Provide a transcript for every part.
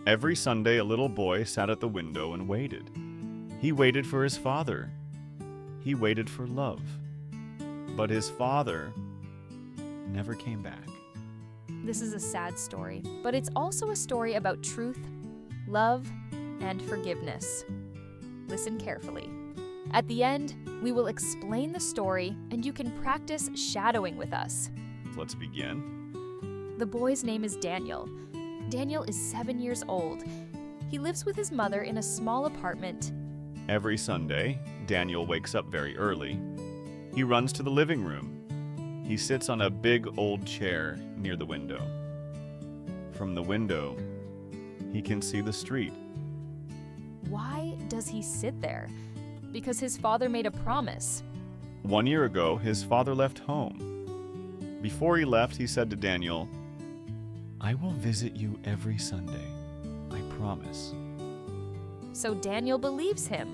Every Sunday, a little boy sat at the window and waited. He waited for his father. He waited for love. But his father never came back. This is a sad story, but it's also a story about truth, love, and forgiveness. Listen carefully. At the end, we will explain the story, and you can practice shadowing with us. Let's begin. The boy's name is Daniel. Daniel is 7 years old. He lives with his mother in a small apartment. Every Sunday, Daniel wakes up very early. He runs to the living room. He sits on a big old chair near the window. From the window, he can see the street. Why does he sit there? Because his father made a promise. 1 year ago, his father left home. Before he left, he said to Daniel, "I will visit you every Sunday. I promise." So Daniel believes him.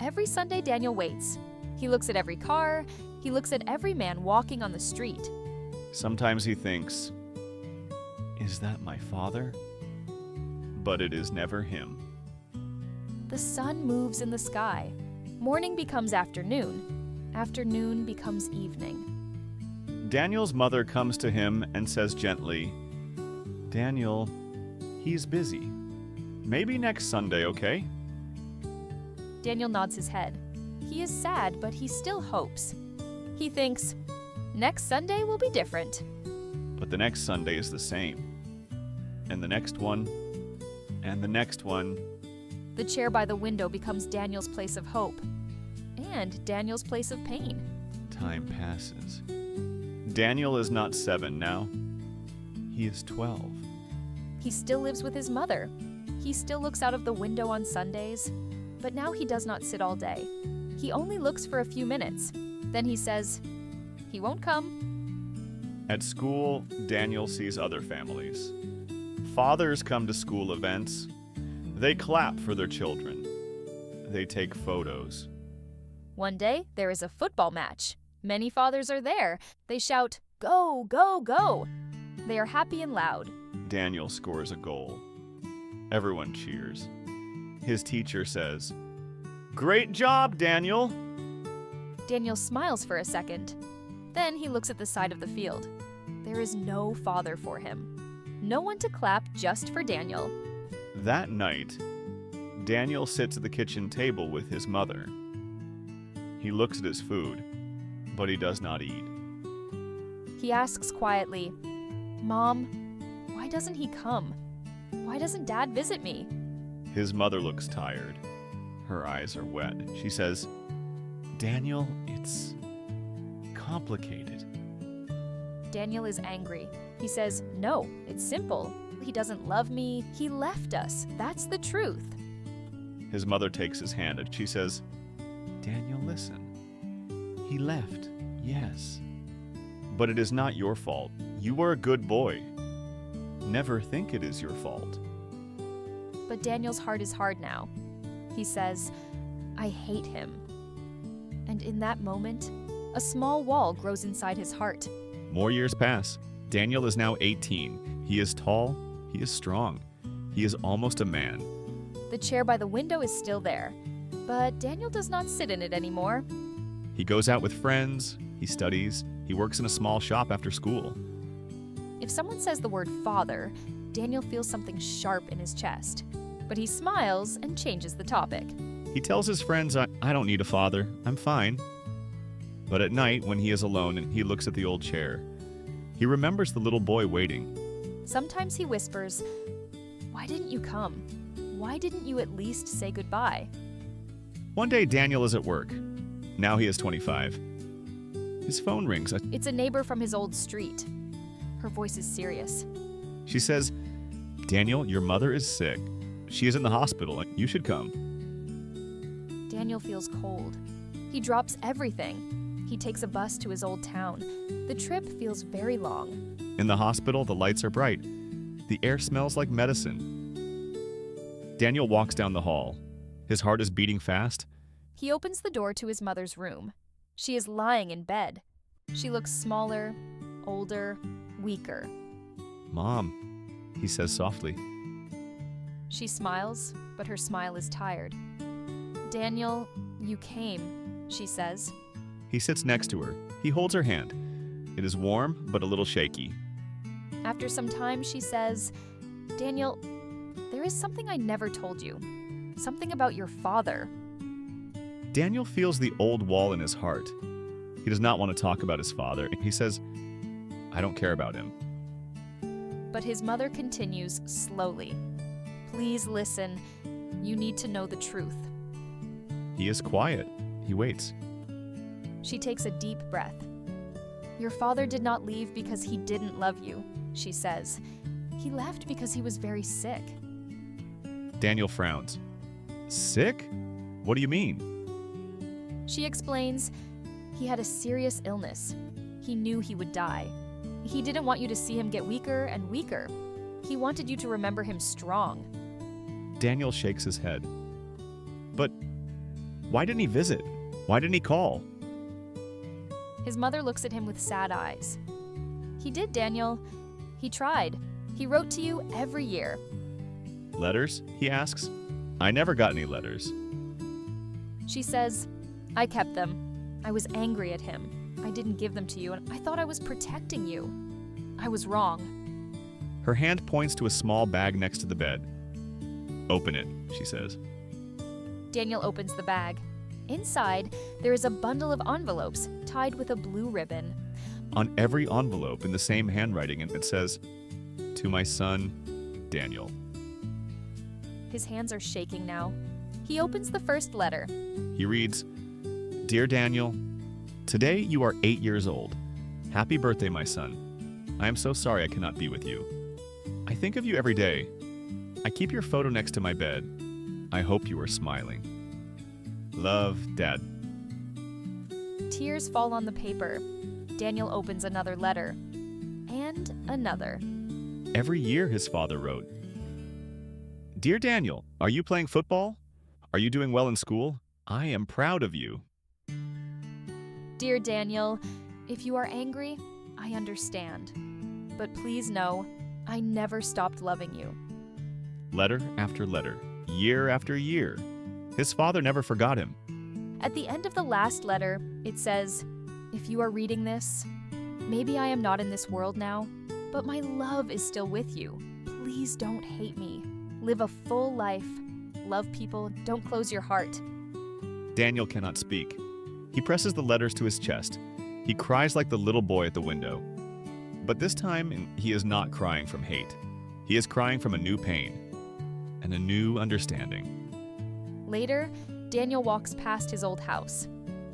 Every Sunday, Daniel waits. He looks at every car. He looks at every man walking on the street. Sometimes he thinks, "Is that my father?" But it is never him. The sun moves in the sky. Morning becomes afternoon. Afternoon becomes evening. Daniel's mother comes to him and says gently, "Daniel, he's busy. Maybe next Sunday, okay?" Daniel nods his head. He is sad, but he still hopes. He thinks, next Sunday will be different. But the next Sunday is the same. And the next one, and the next one. The chair by the window becomes Daniel's place of hope and Daniel's place of pain. Time passes. Daniel is not 7 now. He is 12. He still lives with his mother. He still looks out of the window on Sundays. But now he does not sit all day. He only looks for a few minutes. Then he says, he won't come. At school, Daniel sees other families. Fathers come to school events. They clap for their children. They take photos. One day, there is a football match. Many fathers are there. They shout, "Go, go, go!" They are happy and loud. Daniel scores a goal. Everyone cheers. His teacher says, "Great job, Daniel!" Daniel smiles for a second. Then he looks at the side of the field. There is no father for him. No one to clap just for Daniel. That night, Daniel sits at the kitchen table with his mother. He looks at his food, but he does not eat. He asks quietly, "Mom, why doesn't he come? Why doesn't Dad visit me?" His mother looks tired. Her eyes are wet. She says, "Daniel, it's complicated." Daniel is angry. He says, "No, it's simple. He doesn't love me. He left us. That's the truth." His mother takes his hand and she says, "Daniel, listen. He left, yes. But it is not your fault. You are a good boy. Never think it is your fault." But Daniel's heart is hard now. He says, "I hate him." And in that moment, a small wall grows inside his heart. More years pass. Daniel is now 18. He is tall. He is strong. He is almost a man. The chair by the window is still there, but Daniel does not sit in it anymore. He goes out with friends. He studies. He works in a small shop after school. If someone says the word father, Daniel feels something sharp in his chest. But he smiles and changes the topic. He tells his friends, I don't need a father. I'm fine." But at night, when he is alone and he looks at the old chair, he remembers the little boy waiting. Sometimes he whispers, "Why didn't you come? Why didn't you at least say goodbye?" One day, Daniel is at work. Now he is 25. His phone rings. It's a neighbor from his old street. Her voice is serious. She says, "Daniel, your mother is sick. She is in the hospital. You should come." Daniel feels cold. He drops everything. He takes a bus to his old town. The trip feels very long. In the hospital, the lights are bright. The air smells like medicine. Daniel walks down the hall. His heart is beating fast. He opens the door to his mother's room. She is lying in bed. She looks smaller, older, weaker. "Mom," he says softly. She smiles, but her smile is tired. Daniel, you came, she says. He sits next to her. He holds her hand. It is warm, but a little shaky. After some time, she says, Daniel, there is something I never told you. Something about your father. Daniel feels the old wall in his heart. He does not want to talk about his father. He says, I don't care about him. But his mother continues slowly. Please listen. You need to know the truth. He is quiet. He waits. She takes a deep breath. Your father did not leave because he didn't love you, she says. He left because he was very sick. Daniel frowns. Sick? What do you mean? She explains, he had a serious illness. He knew he would die. He didn't want you to see him get weaker and weaker. He wanted you to remember him strong. Daniel shakes his head. But why didn't he visit? Why didn't he call? His mother looks at him with sad eyes. He did, Daniel. He tried. He wrote to you every year. Letters? He asks. I never got any letters. She says, I kept them. I was angry at him. I didn't give them to you, and I thought I was protecting you. I was wrong. Her hand points to a small bag next to the bed. Open it, she says. Daniel opens the bag. Inside, there is a bundle of envelopes tied with a blue ribbon. On every envelope, in the same handwriting, it says, To my son, Daniel. His hands are shaking now. He opens the first letter. He reads, Dear Daniel, today you are 8 years old. Happy birthday, my son. I am so sorry I cannot be with you. I think of you every day. I keep your photo next to my bed. I hope you are smiling. Love, Dad. Tears fall on the paper. Daniel opens another letter. And another. Every year, his father wrote, Dear Daniel, are you playing football? Are you doing well in school? I am proud of you. Dear Daniel, if you are angry, I understand. But please know, I never stopped loving you. Letter after letter, year after year. His father never forgot him. At the end of the last letter, it says, If you are reading this, maybe I am not in this world now, but my love is still with you. Please don't hate me. Live a full life. Love people. Don't close your heart. Daniel cannot speak. He presses the letters to his chest. He cries like the little boy at the window. But this time, he is not crying from hate. He is crying from a new pain and a new understanding. Later, Daniel walks past his old house.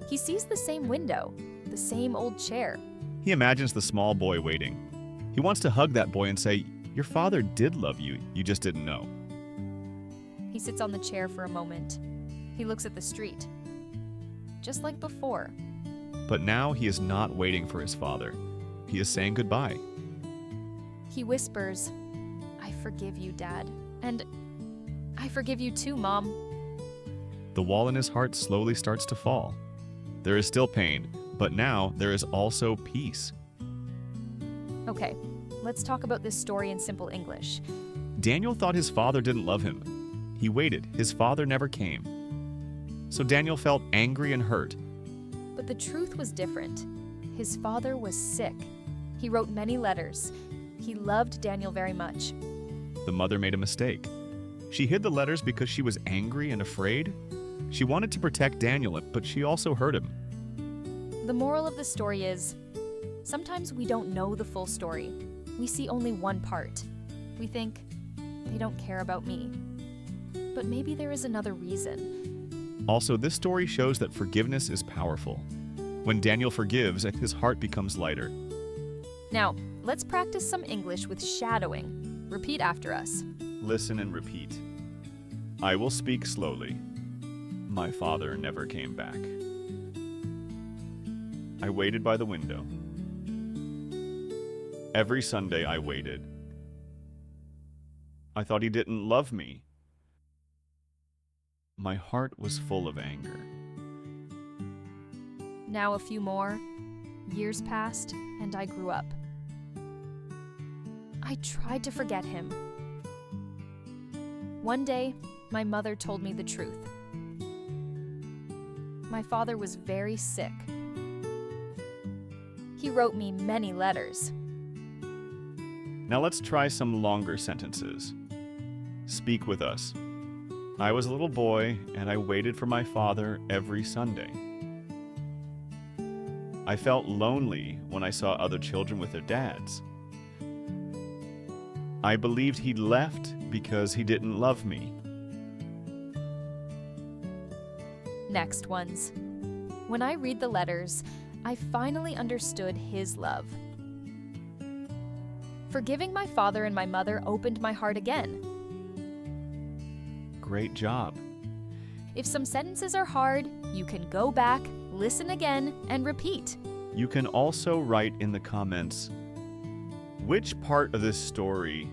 He sees the same window, the same old chair. He imagines the small boy waiting. He wants to hug that boy and say, Your father did love you, you just didn't know. He sits on the chair for a moment. He looks at the street. Just like before. But now he is not waiting for his father. He is saying goodbye. He whispers, I forgive you, Dad. And I forgive you too, Mom. The wall in his heart slowly starts to fall. There is still pain, but now there is also peace. Okay, let's talk about this story in simple English. Daniel thought his father didn't love him. He waited. His father never came. So Daniel felt angry and hurt. But the truth was different. His father was sick. He wrote many letters. He loved Daniel very much. The mother made a mistake. She hid the letters because she was angry and afraid. She wanted to protect Daniel, but she also hurt him. The moral of the story is, sometimes we don't know the full story. We see only one part. We think, they don't care about me. But maybe there is another reason. Also, this story shows that forgiveness is powerful. When Daniel forgives, his heart becomes lighter. Now, let's practice some English with shadowing. Repeat after us. Listen and repeat. I will speak slowly. My father never came back. I waited by the window. Every Sunday I waited. I thought he didn't love me. My heart was full of anger. Now a few more. Years passed, and I grew up. I tried to forget him. One day, my mother told me the truth. My father was very sick. He wrote me many letters. Now let's try some longer sentences. Speak with us. I was a little boy, and I waited for my father every Sunday. I felt lonely when I saw other children with their dads. I believed he left because he didn't love me. Next ones. When I read the letters, I finally understood his love. Forgiving my father and my mother opened my heart again. Great job. If some sentences are hard, you can go back, listen again, and repeat. You can also write in the comments, which part of this story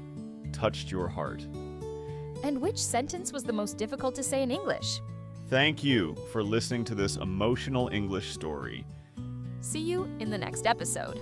touched your heart? And which sentence was the most difficult to say in English? Thank you for listening to this emotional English story. See you in the next episode.